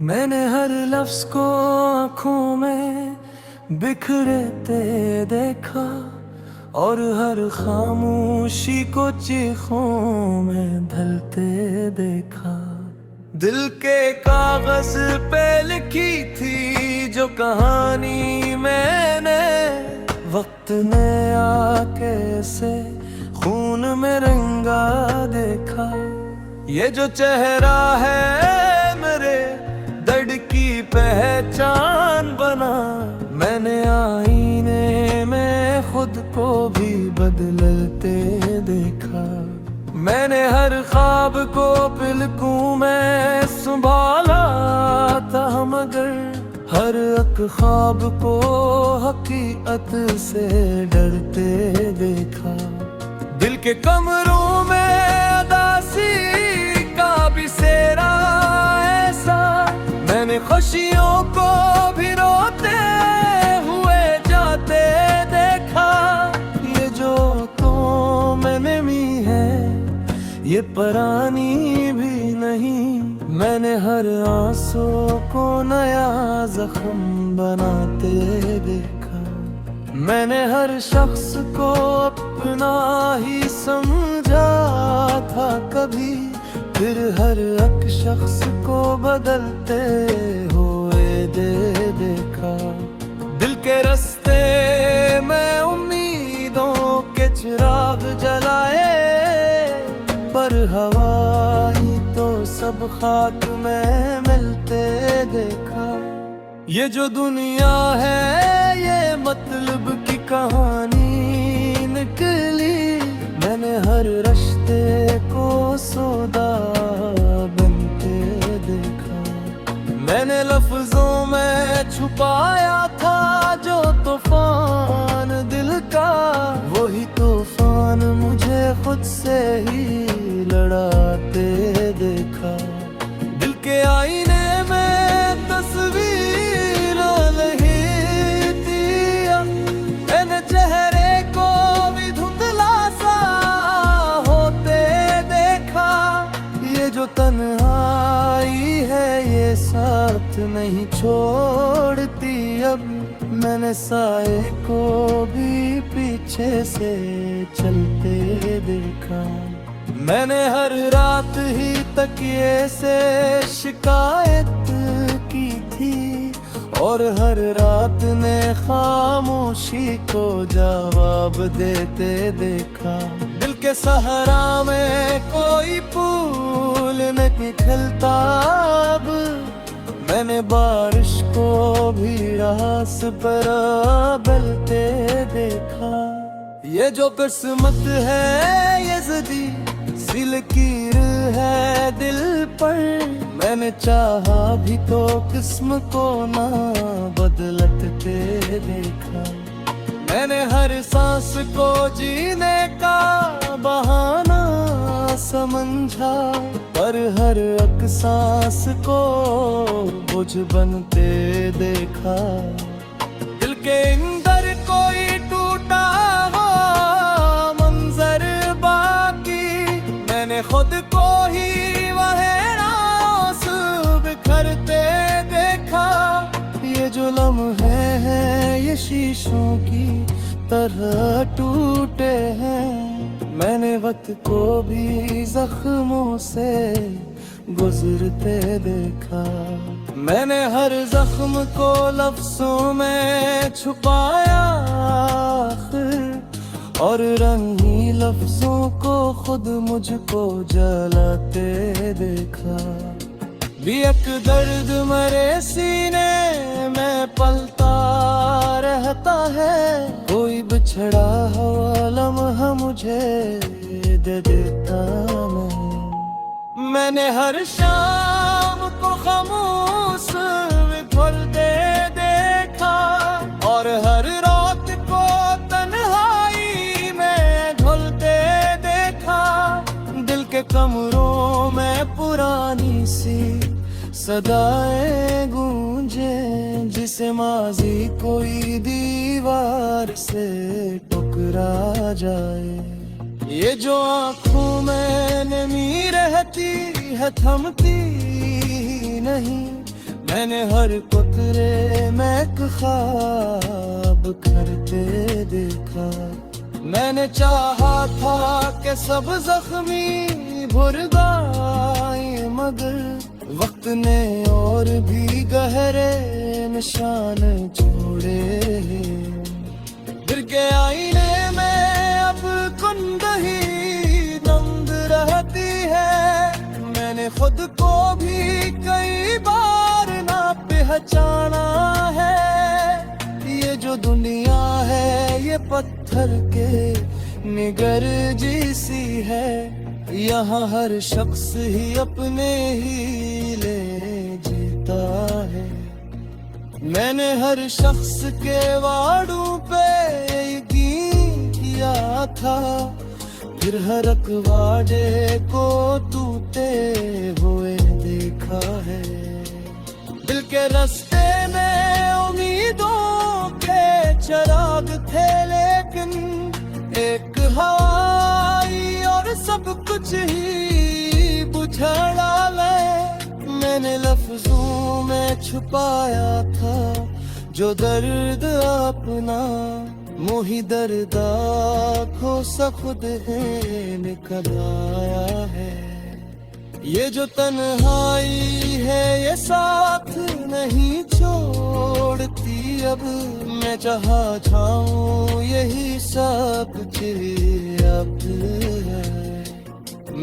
मैंने हर लफ्ज को आँखों में बिखरते देखा और हर खामोशी को चीखों में ढलते देखा। दिल के कागज पे लिखी थी जो कहानी मैंने, वक्त ने आके से खून में रंगा देखा। ये जो चेहरा है मेरे दर्द की पहचान बना, मैंने आईने में खुद को भी बदलते देखा। मैंने हर ख्वाब को पलकों में संभाला था, मगर हर एक ख्वाब को हकीकत से डरते देखा। दिल के कमरों में अदासी का भी सेरा ऐसा, मैंने खुशियों को भी रोते हुए जाते देखा। ये जो तो मैंने मी है ये परानी भी नहीं, मैंने हर आंसू को नया जख्म बनाते देखा। मैंने हर शख्स को अपना ही समझा था कभी, फिर हर एक शख्स को बदलते हुए देखा। दिल के रास्ते में उम्मीदों के चिराग जलाए, पर हवाई तो सब खाक में मिलते देखा। ये जो दुनिया है ये मतलब की कहानी निकली, मैंने हर रिश्ते को सौदा बनते देखा। मैंने लफ्जों में छुपाया था जो तूफान दिल का, वही तूफान मुझे खुद से ही लड़ाते देखा। दिल के आईने में तस्वीर नहीं थी, मैंने चेहरे को भी धुंधला सा होते देखा। ये जो तन्हाई है ये साथ नहीं छोड़ती अब, मैंने साए को भी पीछे से चलते देखा। मैंने हर रात ही तकिए से शिकायत की थी, और हर रात ने खामोशी को जवाब देते देखा। दिल के सहारा में कोई फूल नहीं खिलता अब, मैंने बारिश को भी रास पर बलते देखा। ये जो किस्मत है ये ज़दी सी लकीर है दिल पर, मैंने चाहा भी तो किस्म को ना बदलते देखा। मैंने हर सांस को जीने का बहाना समझा, पर हर एक सांस को बोझ बनते देखा। दिल के अंदर कोई टूटा हो मंजर बाकी, मैंने खुद को ही वहेरास बिखरते देखा। ये जो लम्हे हैं ये शीशों की तरह टूटे हैं, मैंने वक्त को भी जख्मों से गुजरते देखा। मैंने हर जख्म को लफ्जों में छुपाया और रंगी लफ्जों को खुद मुझको जलाते देखा। भी एक दर्द मेरे सीने में पलता रहता है, कोई बिछड़ा हुआ लम्हा मुझे दे देता नहीं। मैंने हर शाम को खामोश घुलते देखा, और हर रात को तन्हाई में घुलते देखा। दिल के कमरों में पुरानी सी सदाएं गूंजे, जिसे माजी कोई दीवार से टकरा जाए। ये जो आँखों में नमी रहती है थमती नहीं, मैंने हर कुतरे में एक ख्वाब करते देखा। मैंने चाहा था कि सब जख्मी भुर जाए, मगर वक्त ने और भी गहरे निशान छोड़े। दिल के आईने में अब कुंदही नंद रहती है। मैंने खुद को भी कई बार ना पहचाना है। ये जो दुनिया है ये पत्थर के निगर जैसी है। यहाँ हर शख्स ही अपने ही ले जीता है। मैंने हर शख्स के वादों पे यकीन किया था, फिर हर एक वादे को टूटे हुए देखा है। दिल के रास्ते में उम्मीदों के चिराग थे, लेकिन एक हवाई और सब कुछ ही बुझा डाले। मैंने लफ्जों में छुपाया था जो दर्द अपना, मोही दर्द आँखों से खुद है निकल आया है। ये जो तन्हाई है ये साथ नहीं छोड़ती अब। मैं जहाँ जाऊँ यही सब कुछ अब है।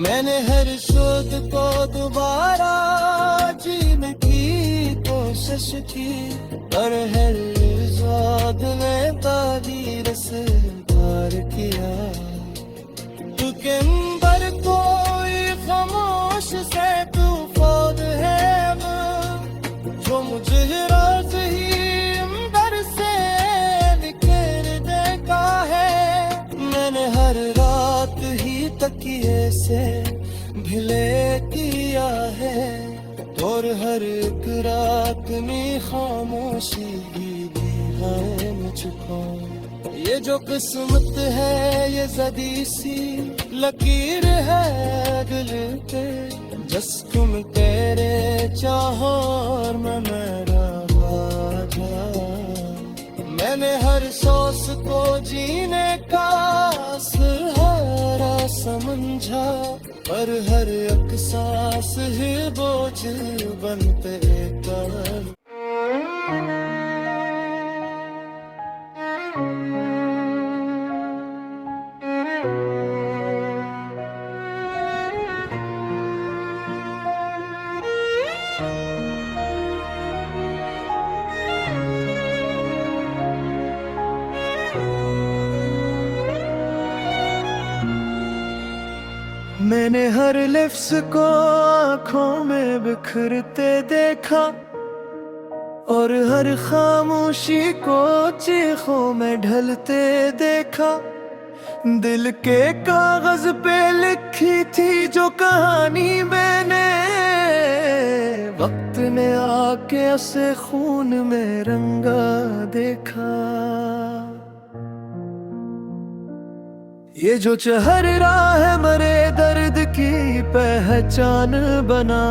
मैंने हर शोध को दोबारा जीने की कोशिश की, पर हर स्वाद ने तारीर से पार किया। तू के अंदर कोई खामोश से तूफान है जो मुझे राज ही अंदर से निकल देता है। मैंने हर रात ही तकिए से भिले किया है, और हर एक रात में खामोशी ही दी है मुझको। ये जो किस्मत है ये जदी सी लकीर है दिल पे, जस्म तेरे चाहो और मैं मेरा राजा। मैंने हर सांस को जीने का सहारा समझा, पर हर एक सांस ही बोझ बनते कर। मैंने हर लफ्ज को आँखों में बिखरते देखा, और हर खामोशी को चीखों में ढलते देखा। दिल के कागज पे लिखी थी जो कहानी मैंने, वक्त ने आके उसे खून में रंगा देखा। ये जो चहर रहा है मरे दर्द की पहचान बना,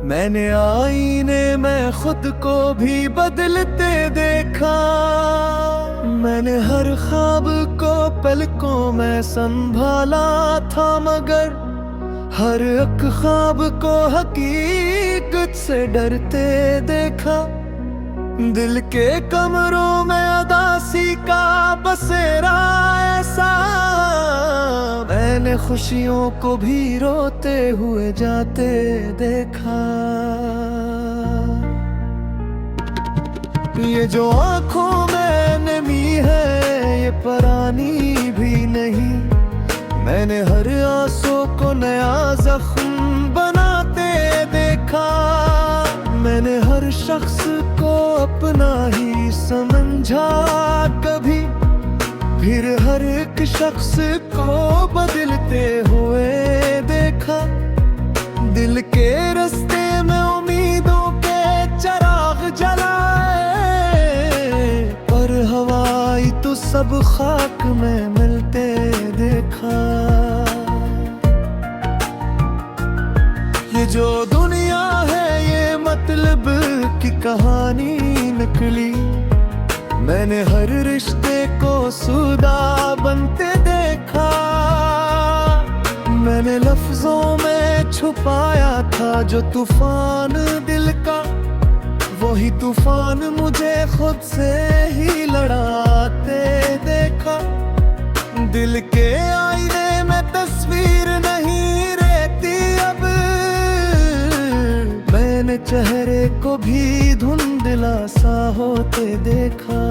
मैंने आईने में खुद को भी बदलते देखा। मैंने हर ख्वाब को पलकों में संभाला था, मगर हर एक ख्वाब को हकीकत से डरते देखा। दिल के कमरों में उदासी का बसेरा ऐसा, मैंने खुशियों को भी रोते हुए जाते देखा। ये जो आँखों में नमी है ये परानी भी नहीं, मैंने हर आंसू को नया जख्म बनाते देखा। मैंने हर शख्स को अपना ही समझा कभी, फिर हर एक शख्स को बदलते हुए देखा। दिल के रास्ते में उम्मीदों के चिराग जलाए, पर हवाई तो सब खाक में मिलते देखा। ये जो दुनिया है ये मतलब कहानी निकली। मैंने हर रिश्ते को सूदा बनते देखा। मैंने लफ्जों में छुपाया था जो तूफान दिल का, वही तूफान मुझे खुद से ही लड़ाते देखा। दिल के आईने में तस्वीर नहीं रहती अब, मैंने चेहरे को भी धुंधला सा होते देखा।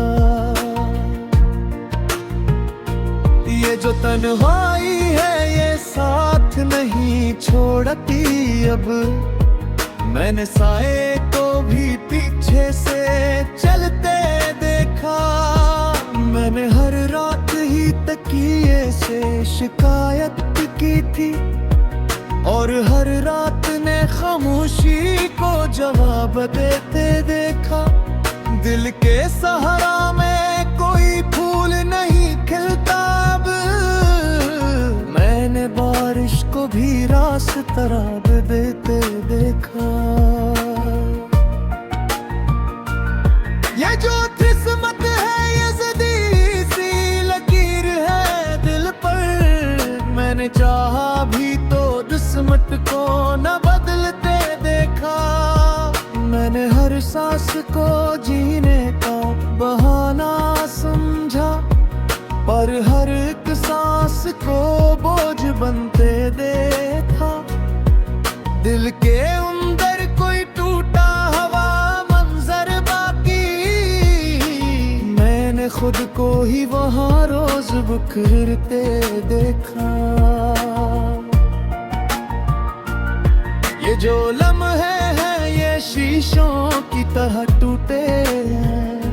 ये जो तन्हाई है ये साथ नहीं छोड़ती अब, मैंने साए को भी पीछे से चलते देखा। मैंने हर रात ही तकिए से शिकायत की थी, और हर रात ने खामोशी को जवाब देते देखा। दिल के सहारा में कोई फूल नहीं खिलता अब, मैंने बारिश को भी रास्ता देते देखा। ये जो किस्मत है ये ज़दी सी लकीर है दिल पर, मैंने चाहा भी तो किस्मत को न बदलते देखा। मैंने हर सांस को जीने का बहाना समझा, पर हर एक सांस को बोझ बनते देखा। दिल के अंदर कोई टूटा हवा मंजर बाकी, मैंने खुद को ही वहाँ रोज बिखरते देखा। ये जो लम्हे हैं ये शीशों की तरह टूटे हैं,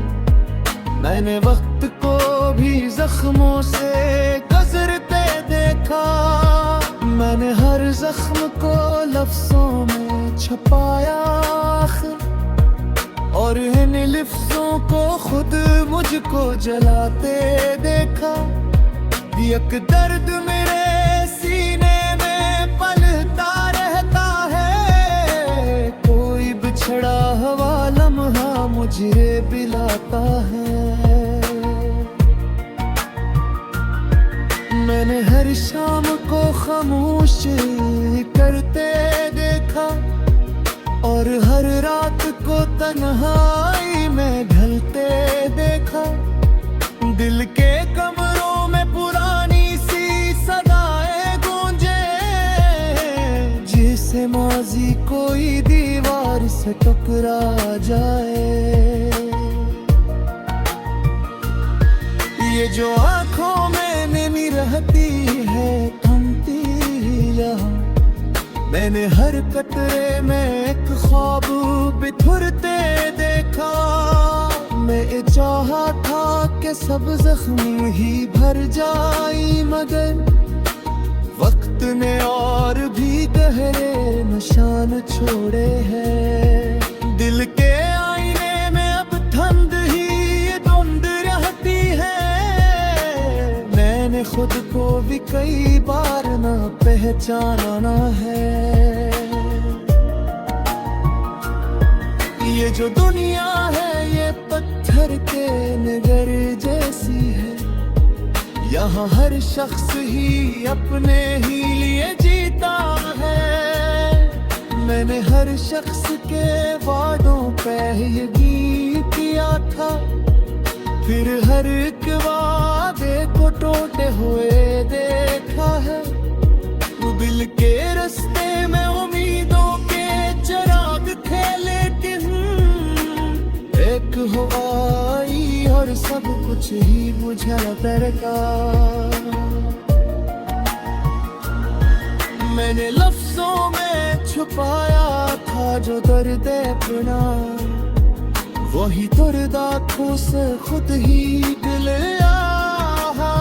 मैंने वक्त को भी जख्मों से गुजरते देखा। मैंने हर जख्म को लफ्जों में छुपाया और इन लफ्जों को खुद मुझको जलाते देखा। एक दर्द मेरे सीने में पलता रहता है, कोई बिछड़ा हुआ लम्हा मुझे पिलाता है। मैंने हर शाम को खामोश करते देखा, और हर रात को तन्हाई में ढलते देखा। दिल के कमरों में पुरानी सी सदाएं गूंजे, जिसे माजी कोई दीवार से टकरा जाए। ये जो आँखों में नमी रहती है थमती यहाँ, मैंने हर कतरे में एक ख्वाब बिखरते देखा। मैं चाहा था कि सब जख्म ही भर जाई, मगर वक्त ने और भी गहरे निशान छोड़े हैं। दिल के आईने में अब ठंड ही धुंध रहती है, मैंने खुद को भी कई बार ना पहचाना है। ये जो दुनिया है ये पत्थर के नगर जैसी है, यहाँ हर शख्स ही अपने ही लिए जीता है। मैंने हर शख्स के वादों पे यकीन किया था, फिर हर एक वादे को टूटे हुए देखा है। दिल के रास्ते में उम्मीदों के चिराग थे, लेकिन एक हवाई और सब कुछ ही बुझा दरका। मैंने लफ्जों में छुपाया था जो दर्द अपना, वही दर्द आँखों से खुद ही दिल आहा।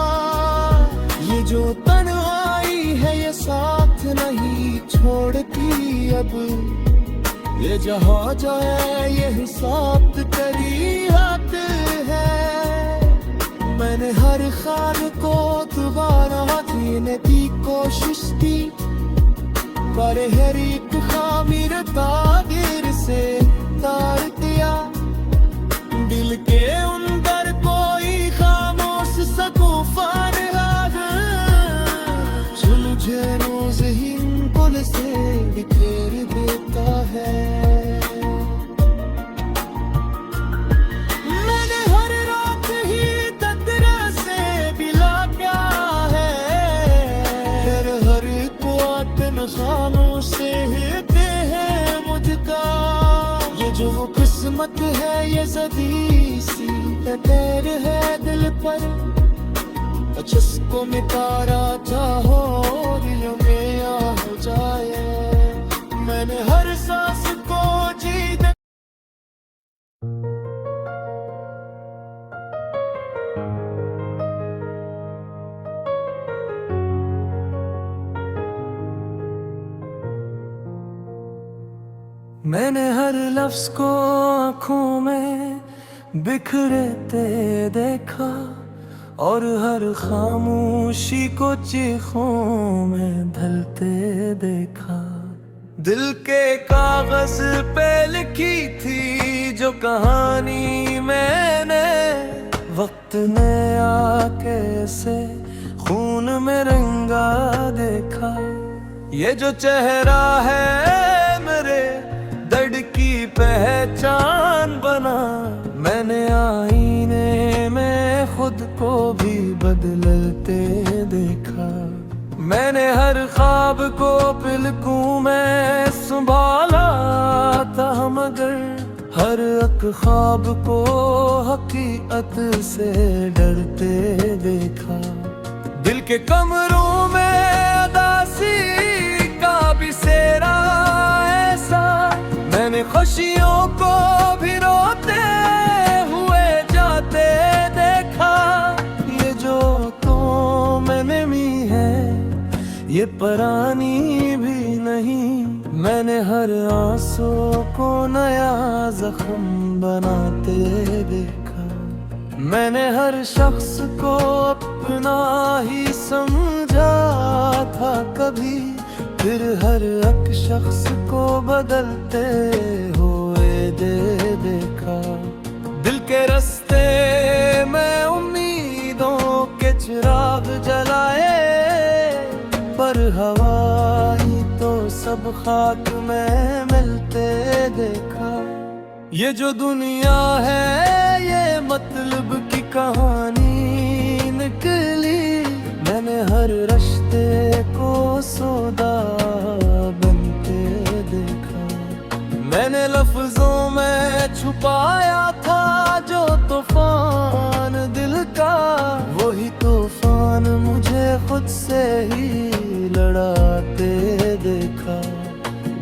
ये जो तन्हाई है ये साथ नहीं छोड़ती अब, ये जहाँ जाए ये हिसाब तेरी हाथ है। मैंने हर ख्वाब को दोबारा जीने की कोशिश की, पर हर एक खामिर तादिर से तार दिया। किस्मत है ये ज़दी सी, तैर है दिल पर जिसको मिटारा चाहो दिल में आ हो जाए। मैंने हर सांस को जीने मैंने हर लफ्ज को आँखों में बिखरते देखा और हर खामोशी को चीखों में ढलते देखा। दिल के कागज पे लिखी थी जो कहानी मैंने, वक्त ने आके से खून में रंगा देखा। ये जो चेहरा है मेरे दर्द की पहचान बना, मैंने आईने में खुद को भी बदलते देखा। मैंने हर ख्वाब को पलकों में संभाला था, मगर हर एक ख्वाब को हकीकत से डरते देखा। दिल के कमरों में उदासी का भी सेरा ऐसा, मैंने खुशियों को भी रोते हुए जाते देखा। ये जो तो मैंने मी है ये परानी भी नहीं, मैंने हर आंसू को नया जख्म बनाते देखा। मैंने हर शख्स को अपना ही समझा था कभी, फिर हर एक शख्स को बदलते हुए देखा। दिल के रास्ते में उम्मीदों के चिराग जलाए, पर हवाई तो सब खाक में मिलते देखा। ये जो दुनिया है ये मतलब की कहानी निकली, मैंने हर रिश्ते को सौदा बनते देखा। मैंने लफ्जों में छुपाया था जो तूफान दिल का, वही तूफान मुझे खुद से ही लड़ाते देखा।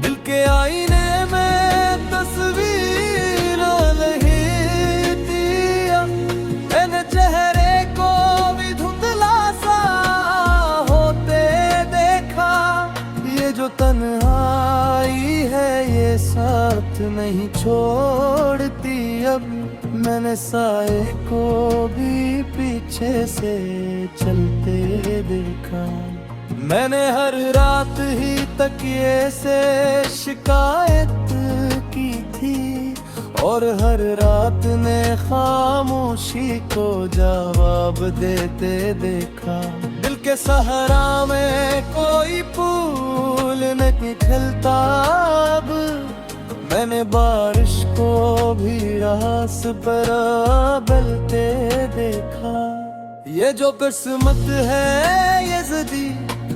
दिल के आईने में तस्वीर नहीं थी, मैंने चेहरे को भी धुंधला सा होते देखा। ये जो तन्हाई है ये साथ नहीं छोड़ती अब, मैंने साए को भी पीछे से चलते देखा। मैंने हर रात ही तकिए से शिकायत की थी, और हर रात ने खामोशी को जवाब देते देखा। दिल के सहारा में कोई फूल नहीं खिलता अब, मैंने बारिश को भी रास पर बलते देखा। ये जो किस्मत है ये ज़दी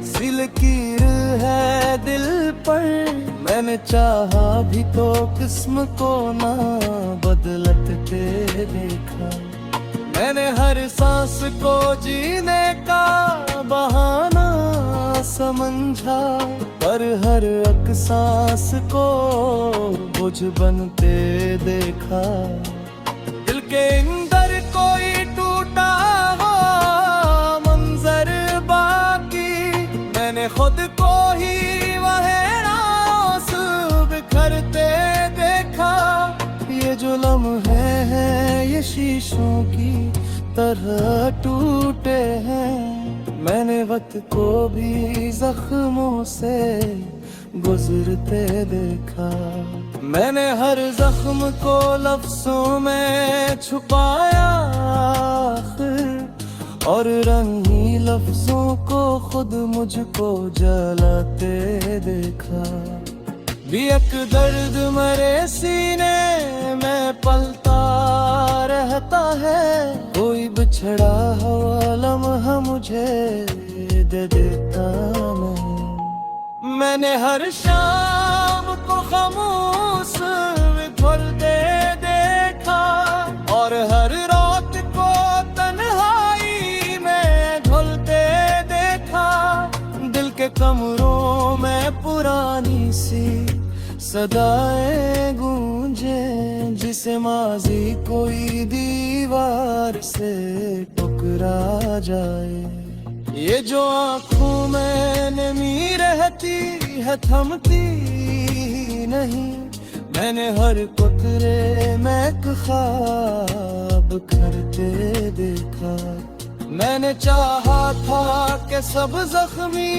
सी लकीर है दिल पर, मैंने चाहा भी तो किस्म को ना बदलते देखा। मैंने हर सांस को जीने का बहाना समझा, पर हर एक सांस को बोझ बनते देखा। दिल के अंदर कोई टूटा हो मंजर बाकी, मैंने खुद को ही बिखरते देखा। ये जो लम्हे हैं ये शीशों की तरह टूटे हैं, मैंने वक्त को भी जख्मों से गुजरते देखा। मैंने हर जख्म को लफ्जों में छुपाया और रंगी लफ्जों को खुद मुझको जलाते देखा। भी एक दर्द मेरे सीने में पलता रहता है, कोई बिछड़ा हुआ लम्हा मुझे दे देता नहीं। मैंने हर शाम को खामोश विफलते सदाएं गूंजे जिसे माजी कोई दीवार से टकरा जाए। ये जो आंखों में नमी रहती है थमती नहीं, मैंने हर कुतरे में एक ख्वाब करते देखा। मैंने चाहा था कि सब जख्मी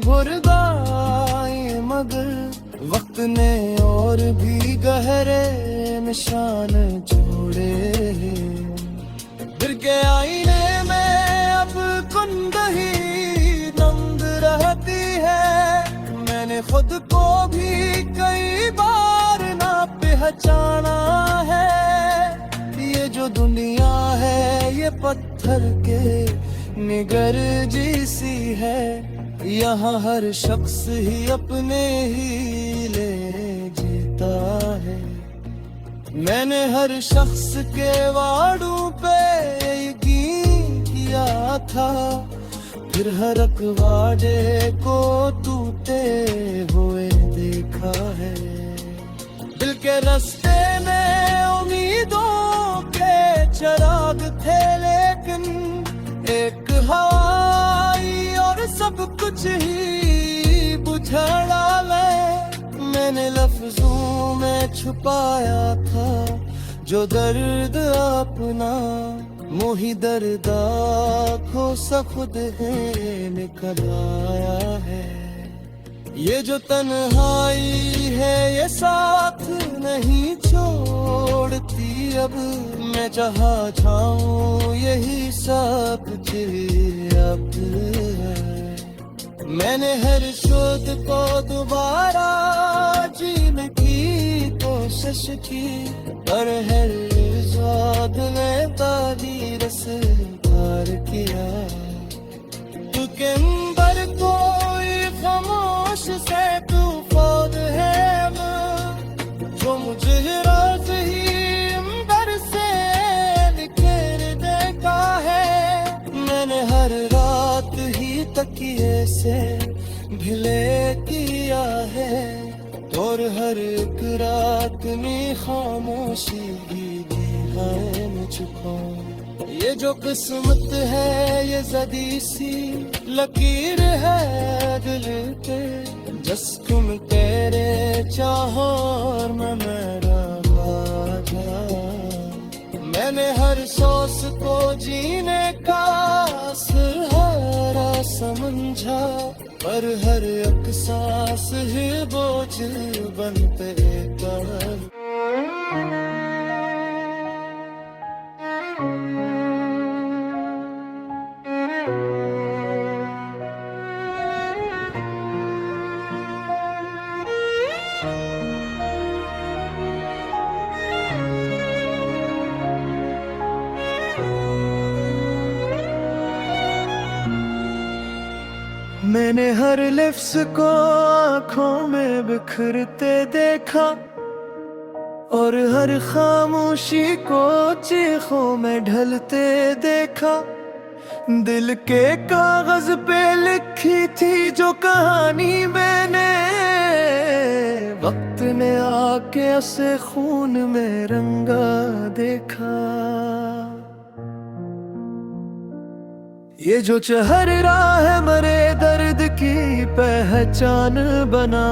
भर जाए, मगर वक्त ने और भी गहरे निशान छोड़े। दिल के आईने में अब कुंदही नंद रहती है। मैंने खुद को भी कई बार ना पहचाना है। ये जो दुनिया है ये पत्थर के निगर जैसी है। यहाँ हर शख्स ही अपने ही ले जीता है। मैंने हर शख्स के वादों पे यकीन किया था, फिर हर एक वादे को टूटे हुए देखा है। दिल के रास्ते में उम्मीदों के चिराग थे, लेकिन एक हवाई और सब कुछ ही बुझा डाले। मैंने लफ्जों में छुपाया था जो दर्द अपना, मोही दर्द आँखों से खुद है निकल आया है। ये जो तन्हाई है ये साथ नहीं छोड़ती अब। मैं जहाँ जाऊँ यही सब अब है। मैंने हर शोध को दोबारा जीने की कोशिश की, पर हर ज़ाद ने तारीर से पार किया। तू के अंदर कोई खामोश से तूफान है जो मुझे राज ही अंदर से निखेर देता है। मैंने हर रात ही तकिए से भिले किया है, और हर एक रात में खामोशी ही दी है मुझको। ये जो किस्मत है ये जदी सी लकीर है दिल के, जस तुम तेरे चाहो और मैं मेरा राजा। मैंने हर सांस को जीने का सहारा समझा, पर हर एक सांस ही बोझ बनते कर। मैंने हर लफ्ज को आँखों में बिखरते देखा, और हर खामोशी को चीखों में ढलते देखा। दिल के कागज पे लिखी थी जो कहानी मैंने, वक्त ने आके उसे खून में रंगा देखा। ये जो चहर रहा है मरे दर्द की पहचान बना,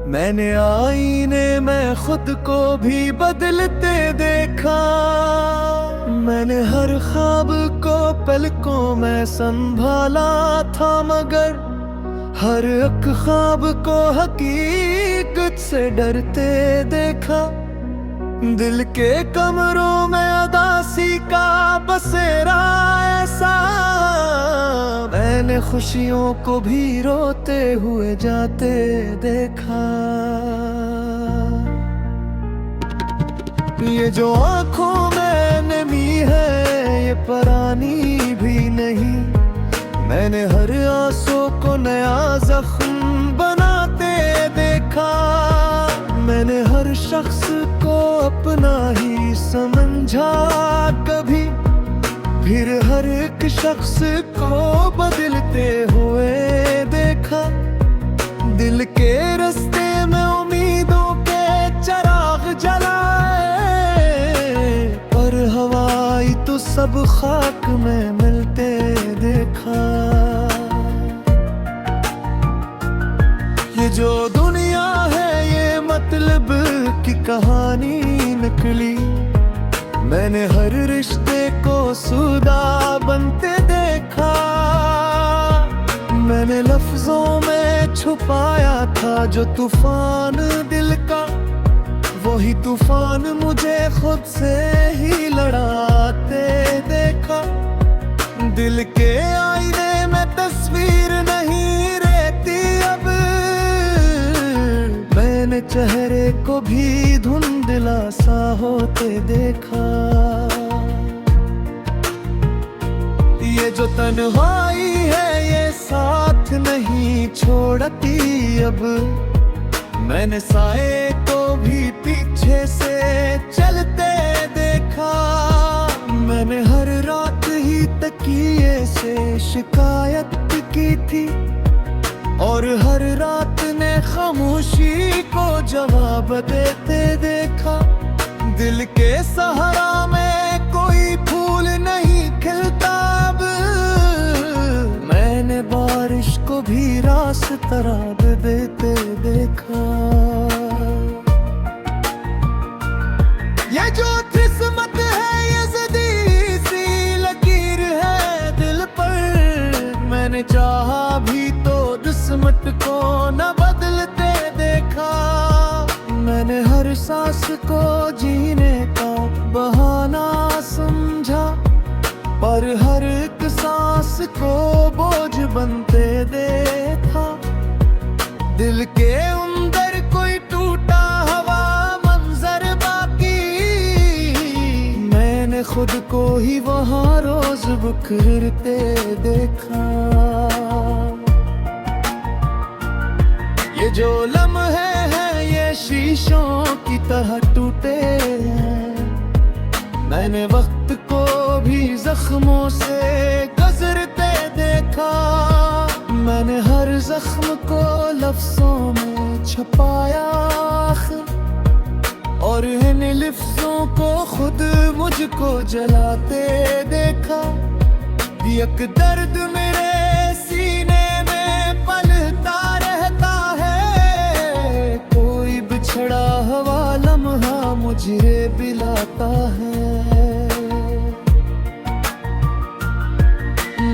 मैंने आईने में खुद को भी बदलते देखा। मैंने हर ख्वाब को पलकों में संभाला था, मगर हर एक ख्वाब को हकीकत से डरते देखा। दिल के कमरों में उदासी का बसेरा ऐसा, मैंने खुशियों को भी रोते हुए जाते देखा। ये जो आंखों में नमी है ये परानी भी नहीं, मैंने हर आंसू को नया जख्म बनाते देखा। मैंने हर शख्स को अपना ही समझा कभी, फिर हर एक शख्स को बदलते हुए देखा। दिल के रास्ते में उम्मीद सब खाक में मिलते देखा। ये जो दुनिया है ये मतलब की कहानी निकली। मैंने हर रिश्ते को सूदा बनते देखा। मैंने लफ्जों में छुपाया था जो तूफान दिल का, वही तूफान मुझे खुद से ही लड़ाते देखा। दिल के आईने में तस्वीर नहीं रहती अब, मैंने चेहरे को भी धुंधला सा होते देखा। ये जो तन्हाई है ये साथ नहीं छोड़ती अब, मैंने साए को भी पीछे से चलते देखा। मैंने हर रात ही तकिए से शिकायत की थी, और हर रात ने खामोशी को जवाब देते देखा। दिल के सहारा में कोई फूल नहीं खिलता अब, मैंने बारिश को भी रास्ता देते देखा। ये जो किस्मत है ये ज़दी सी लकीर है दिल पर, मैंने चाहा भी तो किस्मत को न बदलते देखा। मैंने हर सांस को जीने का बहाना समझा, पर हर एक सांस को बोझ बनते देखा। दिल के अंदर कोई टूटा हवा मंजर बाकी, मैंने खुद को ही वहाँ रोज बिखरते देखा। ये जो लम्हे हैं ये शीशों की तरह टूटे हैं, मैंने वक्त को भी जख्मों से गुजरते देखा। मैंने हर जख्म को लफ्जों में छुपाया और इन लफ्जों को खुद मुझको जलाते देखा। एक दर्द मेरे सीने में पलता रहता है, कोई बिछड़ा हुआ लम्हा मुझे बिलाता है।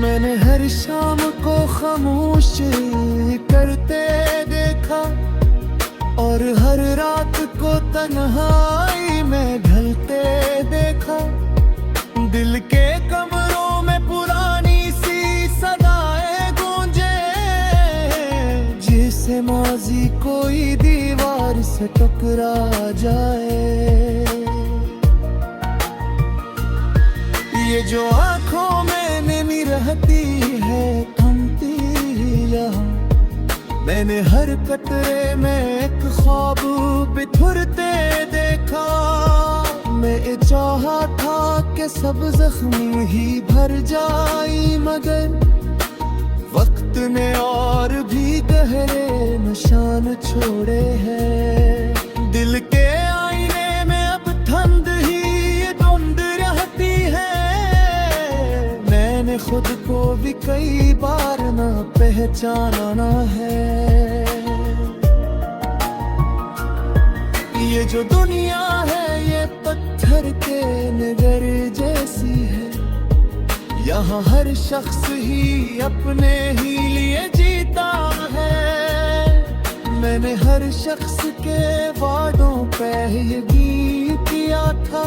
मैंने हर शाम को खामोश करते देखा, और हर रात को तन्हाई में ढलते देखा। दिल के कमरों में पुरानी सी सदाएं गूंजे, जिसे माजी कोई दीवार से टकरा जाए। ये जो आंखों में नमी रहती है थमती यहाँ, मैंने हर कतरे में एक ख्वाब बिखरते देखा। मैं चाहा था कि सब जख्म ही भर जाई, मगर वक्त ने और भी गहरे निशान छोड़े हैं। दिल के आईने में अब ठंड ही धुंध रहती है, मैंने खुद को भी कई बार ना पहचाना है। ये जो दुनिया है ये पत्थर के नगर जैसी है, यहाँ हर शख्स ही अपने ही लिए जीता है। मैंने हर शख्स के वादों पे यकीन किया था,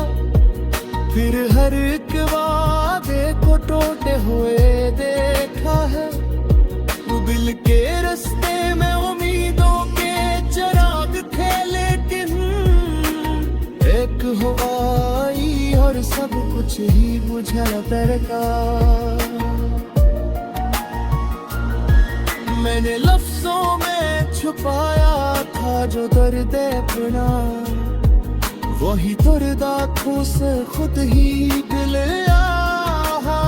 फिर हर एक वादे को टूटे हुए देखा है। दिल के रास्ते में उम्मीदों के चिराग थे, लेकिन एक हवाई और सब कुछ ही बुझा दरका। मैंने लफ्जों में छुपाया था जो दर्द अपना, वही दर्द आँखों से खुद ही दिल आहा।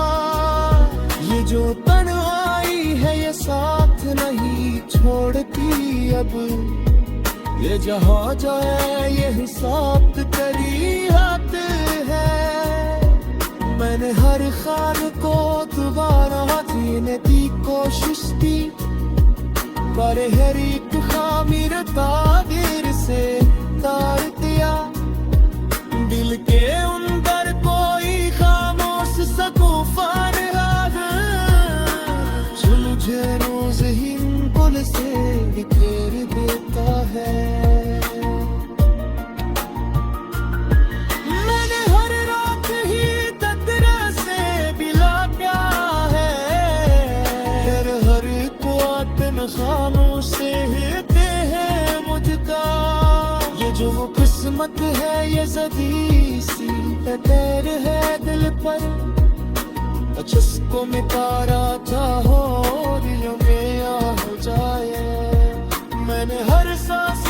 ये जो तन्हाई है ये साथ नहीं छोड़ती अब, ये जहाँ जाए ये हिसाब करी हाथ है। मैंने हर ख्वाब को दोबारा जीने की कोशिश की, पर हर एक खामिर तादीर से तार दिया। दिल के अंदर कोई खामोश सा तूफान जो मुझे रोज ही पुल से घेर देता है। मैंने हर रात ही तकरा से बिला क्या है, हर कुआतन खामों से हिलते हैं मुझका। ये जो वो किस्मत है ये सदी सी तैर है दिल पर, जिसको मिटारा चाहो दिल में आ हो जाए। मैंने हर सांस